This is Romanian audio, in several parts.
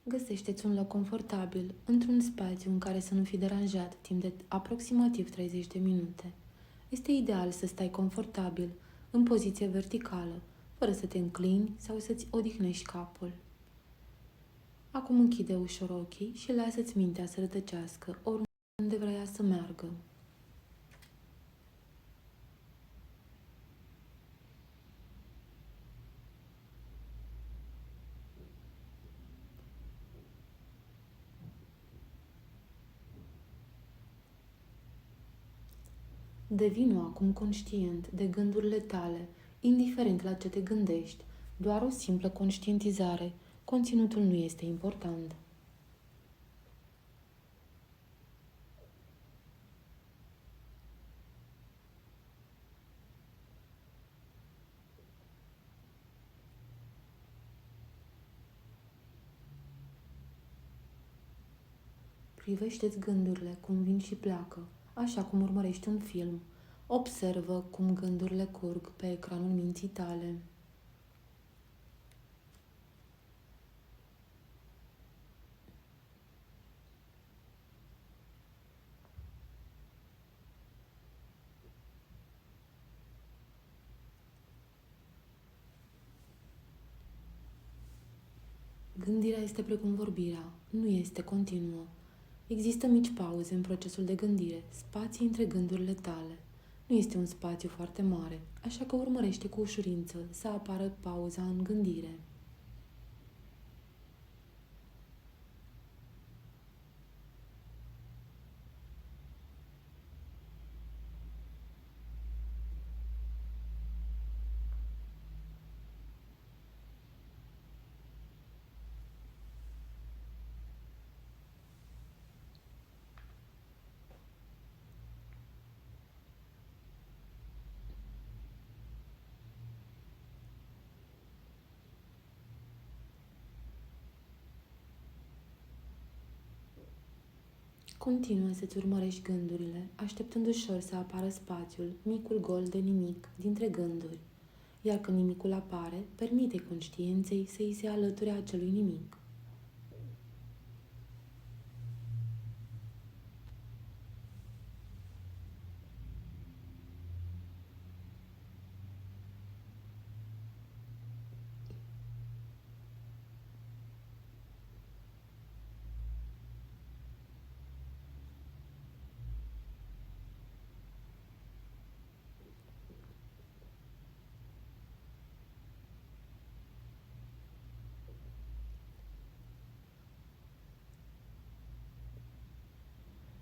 Găsește-ți un loc confortabil, într-un spațiu în care să nu fii deranjat timp de aproximativ 30 de minute. Este ideal să stai confortabil, în poziție verticală, fără să te înclini sau să-ți odihnești capul. Acum închide ușor ochii și lasă-ți mintea să rătăcească oriunde vrea să meargă. Devino acum conștient de gândurile tale, indiferent la ce te gândești, doar o simplă conștientizare. Conținutul nu este important. Privește-ți gândurile cum vin și pleacă, așa cum urmărești un film. Observă cum gândurile curg pe ecranul minții tale. Gândirea este precum vorbirea, nu este continuă. Există mici pauze în procesul de gândire, spații între gândurile tale. Nu este un spațiu foarte mare, așa că urmărește cu ușurință să apară pauza în gândire. Continuă să-ți urmărești gândurile, așteptând ușor să apară spațiul, micul gol de nimic, dintre gânduri. Iar când nimicul apare, permite conștiinței să îi se alăture acelui nimic.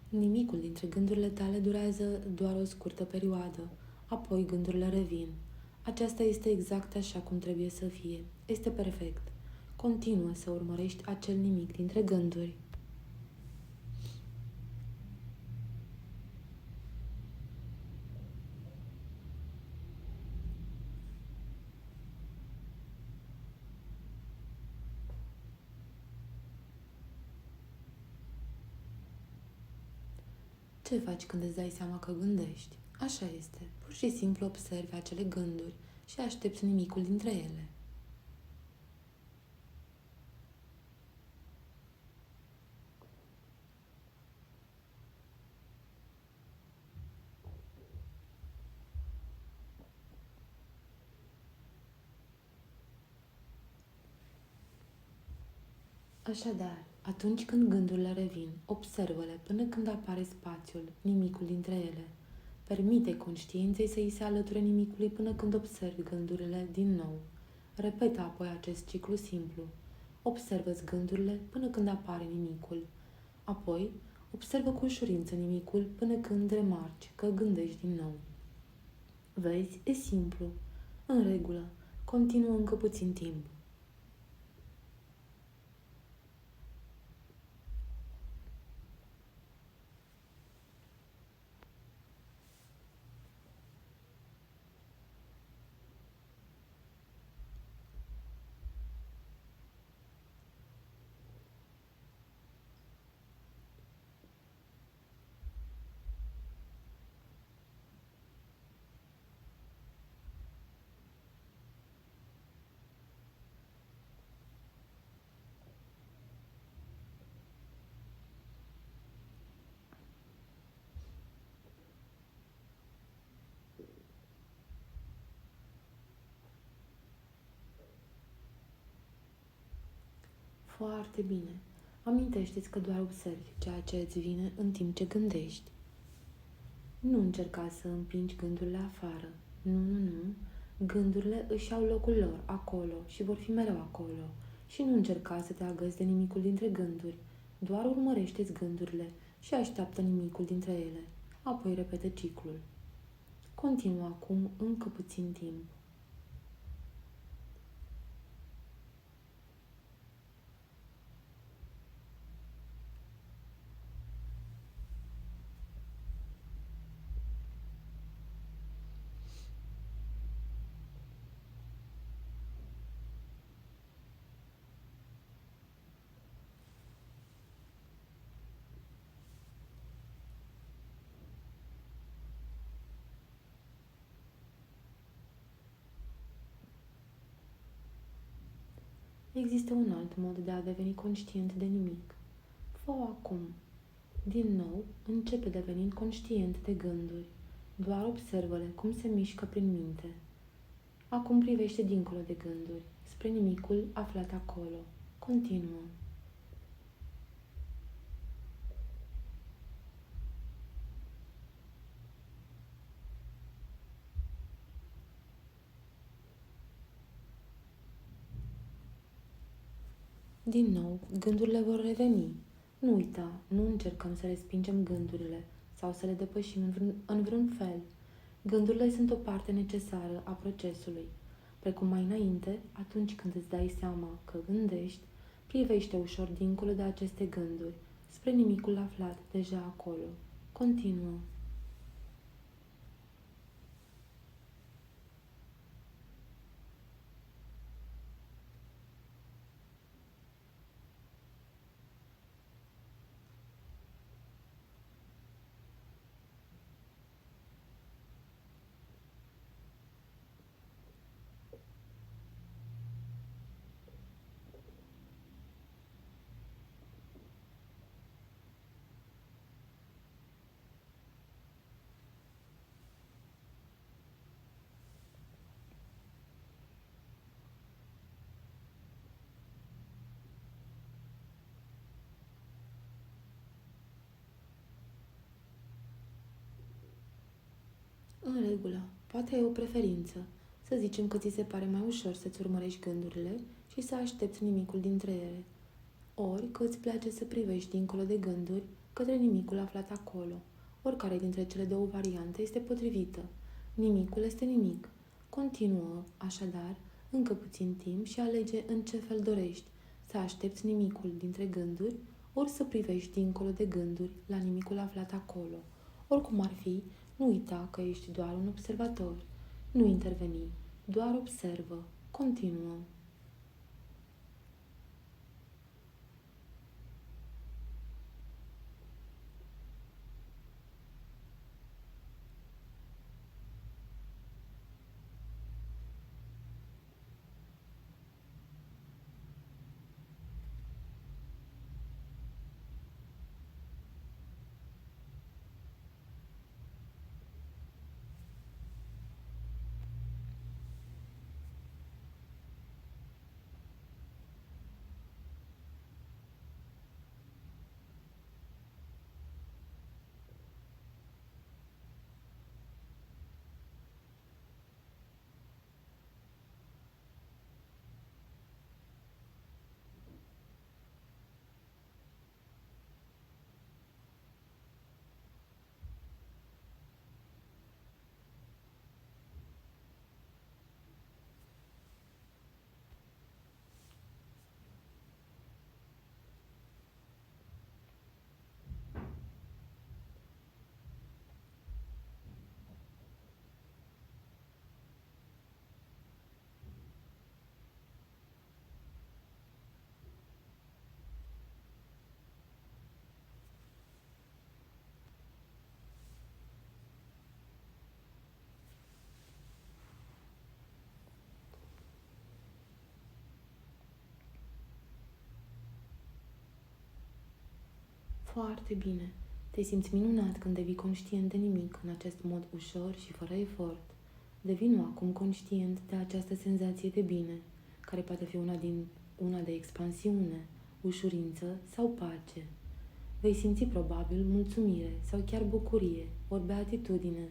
Nimicul dintre gândurile tale durează doar o scurtă perioadă, apoi gândurile revin. Aceasta este exact așa cum trebuie să fie. Este perfect. Continuă să urmărești acel nimic dintre gânduri. Ce faci când îți dai seama că gândești? Așa este. Pur și simplu observi acele gânduri și aștepți nimicul dintre ele. Așadar, atunci când gândurile revin, observă-le până când apare spațiul, nimicul dintre ele. Permite conștiinței să îi se alăture nimicului până când observi gândurile din nou. Repetă apoi acest ciclu simplu. Observă-ți gândurile până când apare nimicul. Apoi, observă cu ușurință nimicul până când remarci că gândești din nou. Vezi, e simplu. În regulă, continuă încă puțin timp. Foarte bine. Amintește-ți că doar observi ceea ce îți vine în timp ce gândești. Nu încerca să împingi gândurile afară. Nu. Gândurile își au locul lor acolo și vor fi mereu acolo. Și nu încerca să te agăți de nimicul dintre gânduri. Doar urmărește-ți gândurile și așteaptă nimicul dintre ele. Apoi repetă ciclul. Continuă acum încă puțin timp. Există un alt mod de a deveni conștient de nimic. Fă-o acum. Din nou, începe devenind conștient de gânduri. Doar observă-le cum se mișcă prin minte. Acum privește dincolo de gânduri, spre nimicul aflat acolo. Continuă. Din nou, gândurile vor reveni. Nu uita, nu încercăm să respingem gândurile sau să le depășim în vreun fel. Gândurile sunt o parte necesară a procesului. Precum mai înainte, atunci când îți dai seama că gândești, privește ușor dincolo de aceste gânduri, spre nimicul aflat deja acolo. Continuă. În regulă, poate ai o preferință. Să zicem că ți se pare mai ușor să-ți urmărești gândurile și să aștepți nimicul dintre ele. Ori că îți place să privești dincolo de gânduri către nimicul aflat acolo. Oricare dintre cele două variante este potrivită. Nimicul este nimic. Continuă, așadar, încă puțin timp și alege în ce fel dorești. Să aștepți nimicul dintre gânduri, ori să privești dincolo de gânduri la nimicul aflat acolo. Oricum ar fi, nu uita că ești doar un observator. Nu interveni, doar observă. Continuă. Foarte bine. Te simți minunat când devii conștient de nimic în acest mod ușor și fără efort. Devino acum conștient de această senzație de bine, care poate fi una de expansiune, ușurință sau pace. Vei simți probabil mulțumire sau chiar bucurie, ori beatitudine.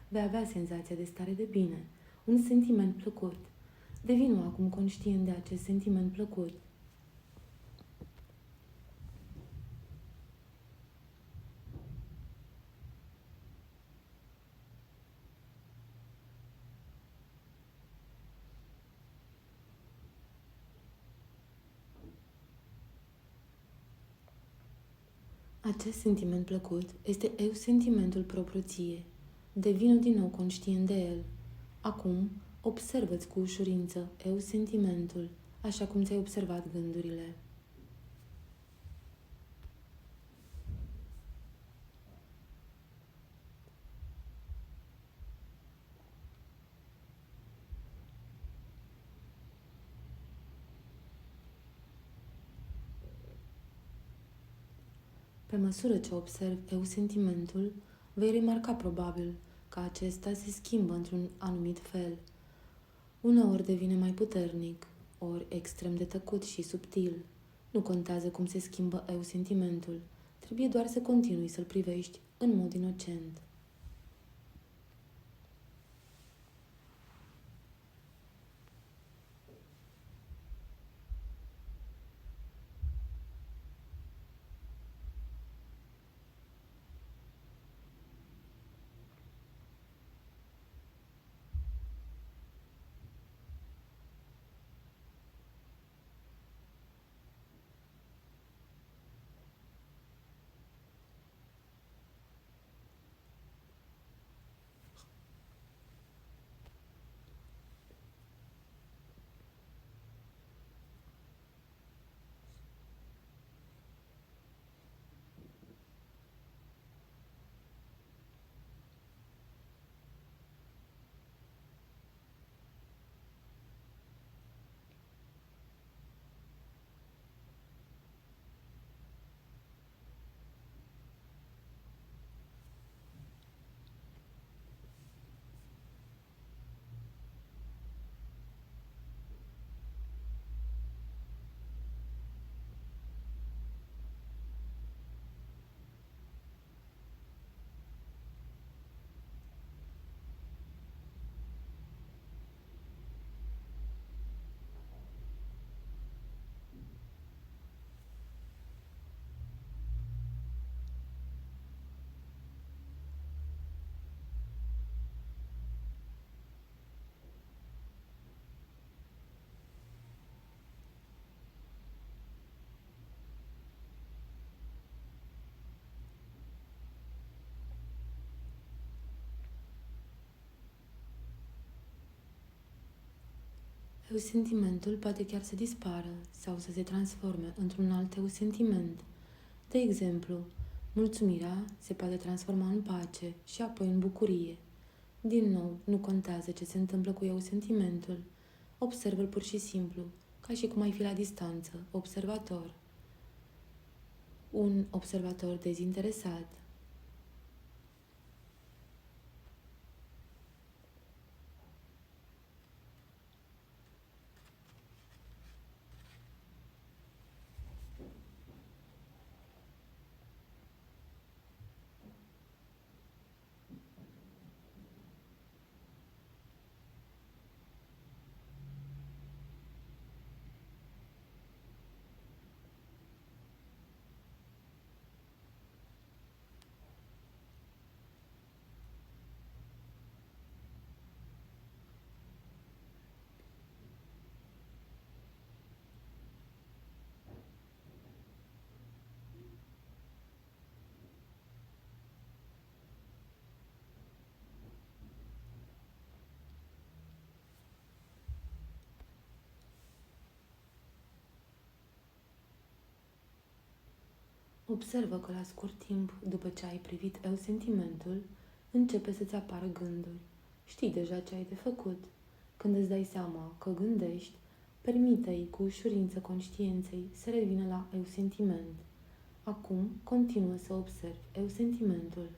Vei avea senzația de stare de bine, un sentiment plăcut. Devino acum conștient de acest sentiment plăcut. Acest sentiment plăcut este eu sentimentul propriu ție. Devino din nou conștient de el. Acum, observă-ți cu ușurință eu sentimentul, așa cum ți-ai observat gândurile. Pe măsură ce observi eu sentimentul, vei remarca probabil că acesta se schimbă într-un anumit fel. Uneori devine mai puternic, ori extrem de tăcut și subtil. Nu contează cum se schimbă eu sentimentul, trebuie doar să continui să-l privești în mod inocent. Eu sentimentul poate chiar să dispară sau să se transforme într-un alt eu sentiment. De exemplu, mulțumirea se poate transforma în pace și apoi în bucurie. Din nou, nu contează ce se întâmplă cu eu sentimentul. Observă-l pur și simplu, ca și cum ai fi la distanță, observator. Un observator dezinteresat. Observă că la scurt timp, după ce ai privit eu sentimentul, începe să-ți apară gânduri. Știi deja ce ai de făcut. Când îți dai seama că gândești, permite-i cu ușurință conștiinței să revină la eu sentiment. Acum, continuă să observi eu sentimentul.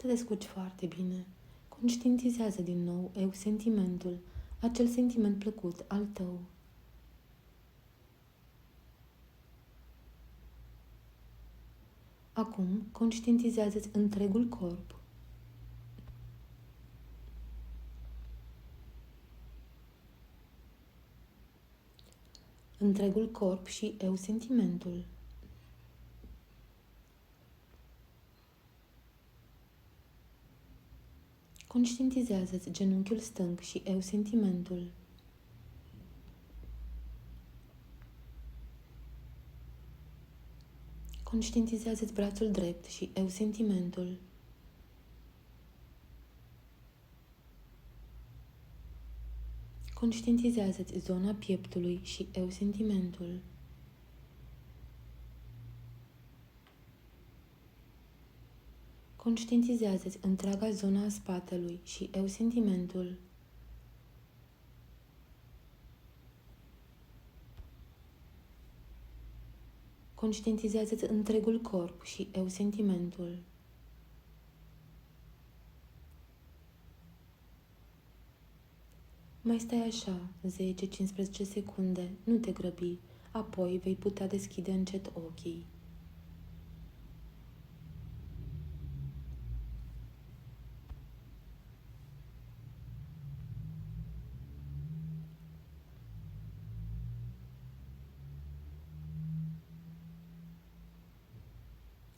Te descurci foarte bine. Conștientizează din nou eu sentimentul, acel sentiment plăcut al tău. Acum, conștientizează-ți întregul corp. Întregul corp și eu sentimentul. Conștientizează-ți genunchiul stâng și eu sentimentul. Conștientizează-ți brațul drept și eu sentimentul. Conștientizează-ți zona pieptului și eu sentimentul. Conștientizează-ți întreaga zona a spatelui și eu sentimentul. Conștientizează-ți întregul corp și eu sentimentul. Mai stai așa 10-15 secunde, nu te grăbi, apoi vei putea deschide încet ochii.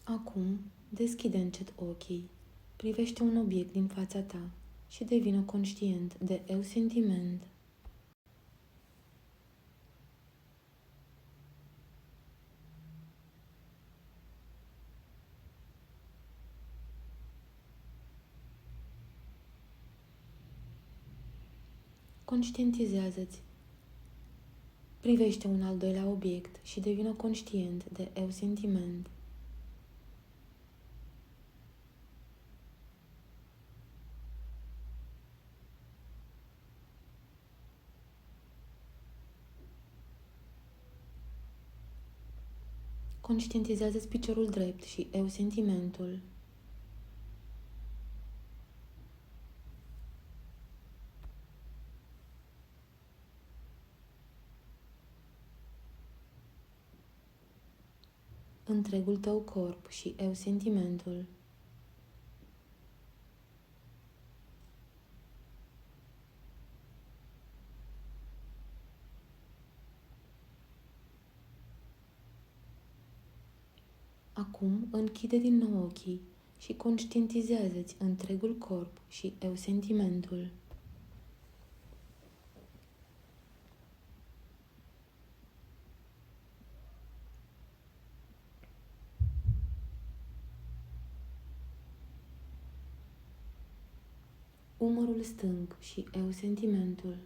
Acum, deschide încet ochii, privește un obiect din fața ta și devină conștient de eu sentiment. Conștientizează-ți. Privește un al doilea obiect și devină conștient de eu sentiment. Conștientizează-ți piciorul drept și eu sentimentul. Întregul tău corp și eu sentimentul. Acum închide din nou ochii și conștientizează-ți întregul corp și eu sentimentul. Umărul stâng și eu sentimentul.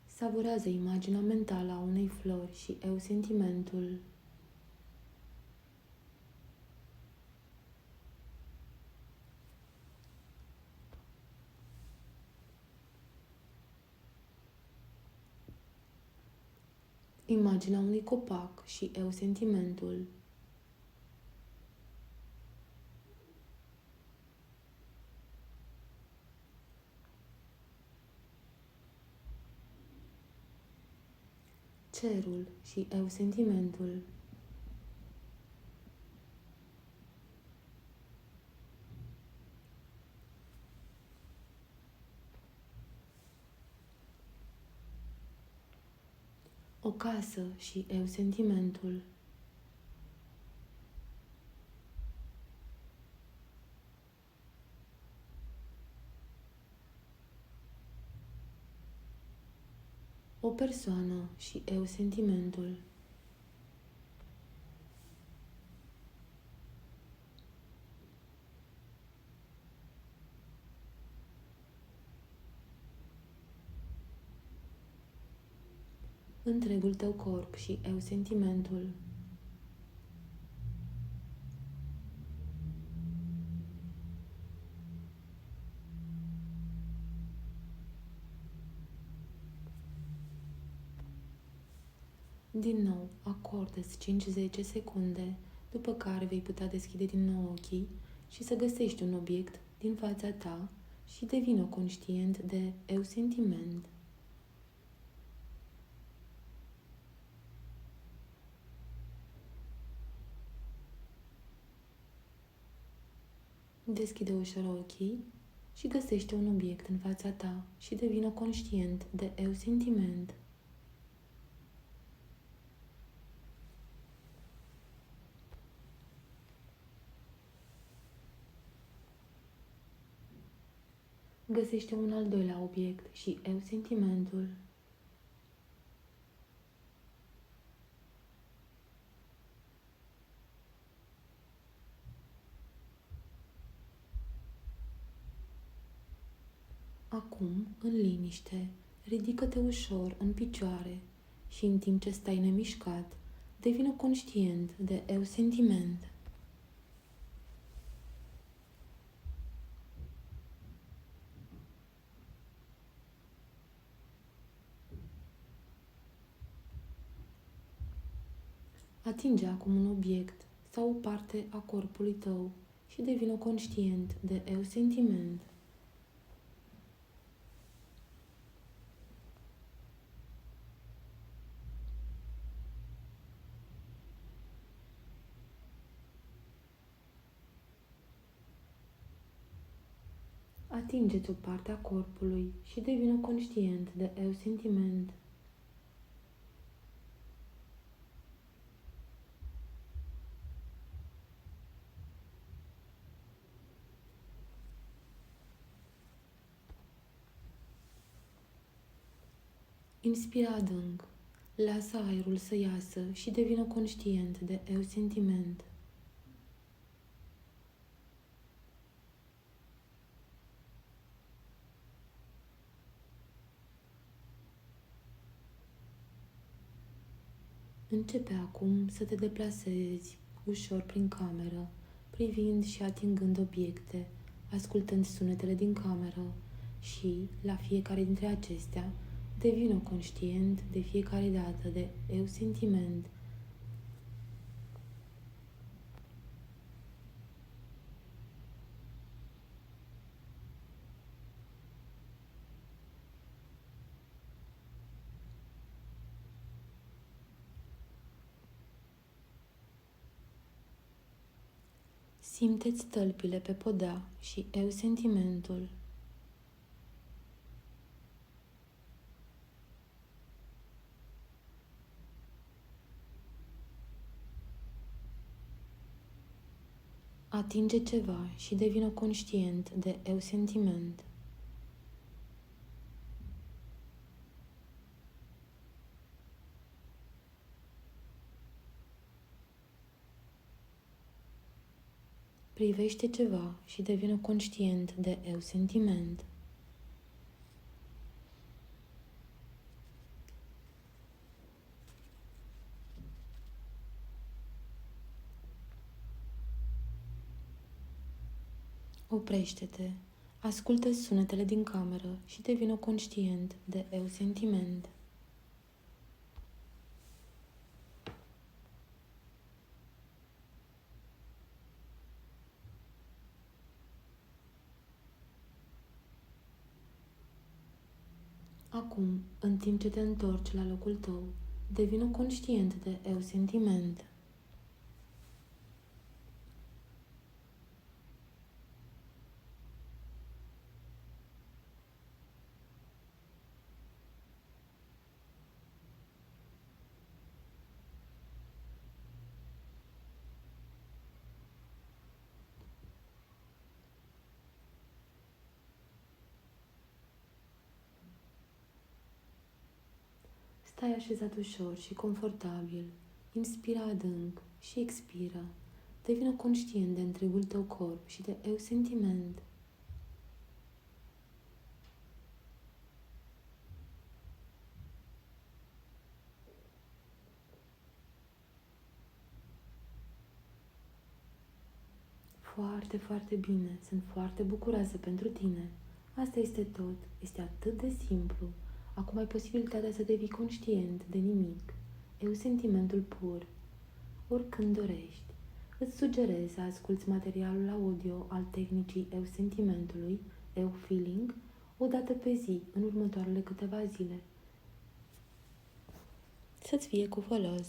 Savurează imaginea mentală a unei flori și eu sentimentul. Imaginea unui copac și eu sentimentul. Cerul și eu sentimentul. O casă și eu sentimentul. O persoană și eu sentimentul. Întregul tău corp și eu sentimentul. Din nou, acordă-ți 5-10 secunde, după care vei putea deschide din nou ochii și să găsești un obiect din fața ta și devină conștient de eu sentiment. Deschide ușor ochii și găsește un obiect în fața ta și devină conștient de eu sentiment. Găsește un al doilea obiect și eu sentimentul. Acum, în liniște, ridică-te ușor în picioare și în timp ce stai nemișcat, devină conștient de eu sentiment. Atinge acum un obiect sau o parte a corpului tău și devină conștient de eu sentiment. Atingeți o parte a corpului și devină conștient de eu sentiment. Inspira adânc, lasă aerul să iasă și devină conștient de eu sentiment. Începe acum să te deplasezi ușor prin cameră, privind și atingând obiecte, ascultând sunetele din cameră și, la fiecare dintre acestea, devină conștient de fiecare dată de eu sentiment. Simte-ți tălpile pe podea și eu sentimentul. Atinge ceva și devină conștient de eu sentiment. Privește ceva și devină conștient de eu sentiment. Oprește-te, ascultă sunetele din cameră și devină conștient de eu sentiment. Acum, în timp ce te întorci la locul tău, devină conștient de eu sentiment. Stai așezat ușor și confortabil, inspira adânc și expira. Devină conștient de întregul tău corp și de eu sentiment. Foarte, foarte bine. Sunt foarte bucuroasă pentru tine. Asta este tot. Este atât de simplu. Acum ai posibilitatea să devii conștient de nimic. Eu sentimentul pur. Oricând dorești. Îți sugerez să asculți materialul audio al tehnicii Eu sentimentului, Eu feeling, o dată pe zi, în următoarele câteva zile. Să-ți fie cu folos!